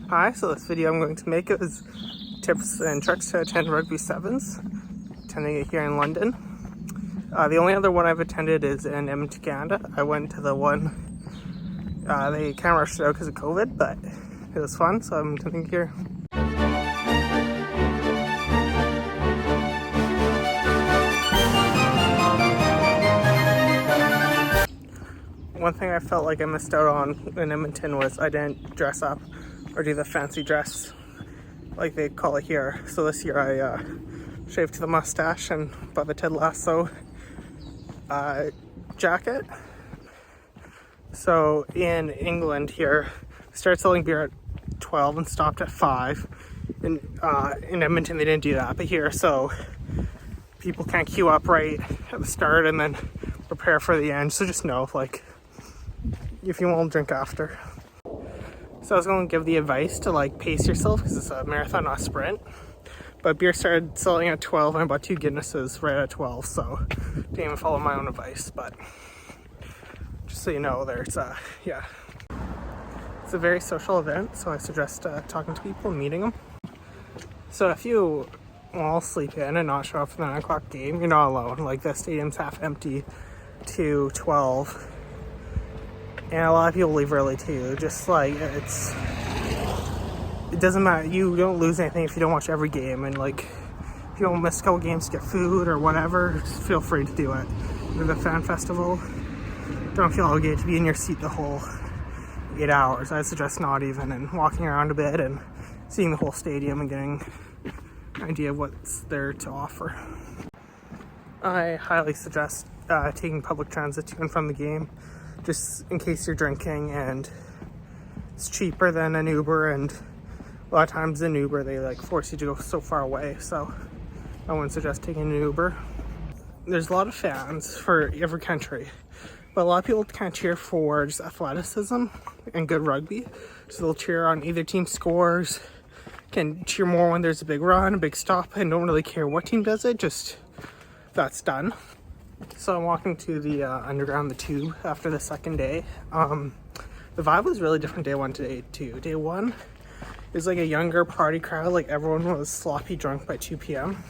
Hi, so this video I'm going to make is tips and tricks to attend Rugby Sevens, attending it here in London. The only other one I've attended is in Edmonton, Canada. I went to the one, they kind of rushed it out because of COVID, but it was fun, so I'm attending here. One thing I felt like I missed out on in Edmonton was I didn't dress up or do the fancy dress like they call it here. So this year I shaved to the mustache and bought the Ted Lasso jacket. So in England here, started selling beer at 12 and stopped at 5. In Edmonton they didn't do that, but here, so people can't queue up right at the start and then prepare for the end. So just know, like, if you won't drink after. So I was going to give the advice to like pace yourself because it's a marathon, not a sprint. But beer started selling at 12 and I bought 2 Guinnesses right at 12, so didn't even follow my own advice. But just so you know, it's a very social event, so I suggest talking to people and meeting them. So if you all sleep in and not show up for the 9 o'clock game, you're not alone. Like, the stadium's half empty to 12. And a lot of people leave early too. Just like, it doesn't matter. You don't lose anything if you don't watch every game. And like, if you don't miss a couple games to get food or whatever, just feel free to do it. Go to the fan festival. Don't feel obligated to be in your seat the whole 8 hours. I suggest not even, and walking around a bit and seeing the whole stadium and getting an idea of what's there to offer. I highly suggest taking public transit to and from the game, just in case you're drinking, and it's cheaper than an Uber, and a lot of times in Uber they like force you to go so far away, so I wouldn't suggest taking an Uber. There's a lot of fans for every country, but a lot of people kind of cheer for just athleticism and good rugby, so they'll cheer on either team scores, can cheer more when there's a big run, a big stop, and don't really care what team does it, just that's done. So I'm walking to the underground, the tube, after the second day. The vibe was really different day 1 to day 2. Day 1 is like a younger party crowd, like everyone was sloppy drunk by 2 p.m.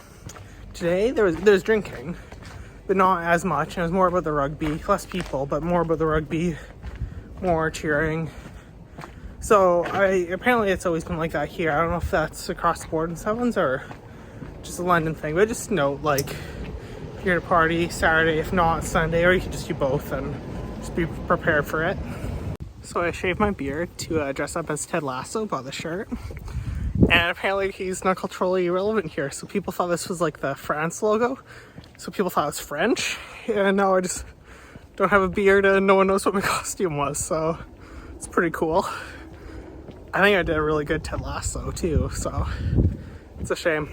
Today there's drinking, but not as much, and it was more about the rugby, less people, but more about the rugby, more cheering. So apparently it's always been like that here. I don't know if that's across the board in Sevens or just a London thing, but just note, like, here to party Saturday, if not Sunday, or you can just do both and just be prepared for it. So I shaved my beard to dress up as Ted Lasso, bought the shirt, and apparently he's not culturally relevant here, so people thought this was like the France logo, so people thought it was French, and now I just don't have a beard and no one knows what my costume was, so it's pretty cool. I think I did a really good Ted Lasso too, so it's a shame.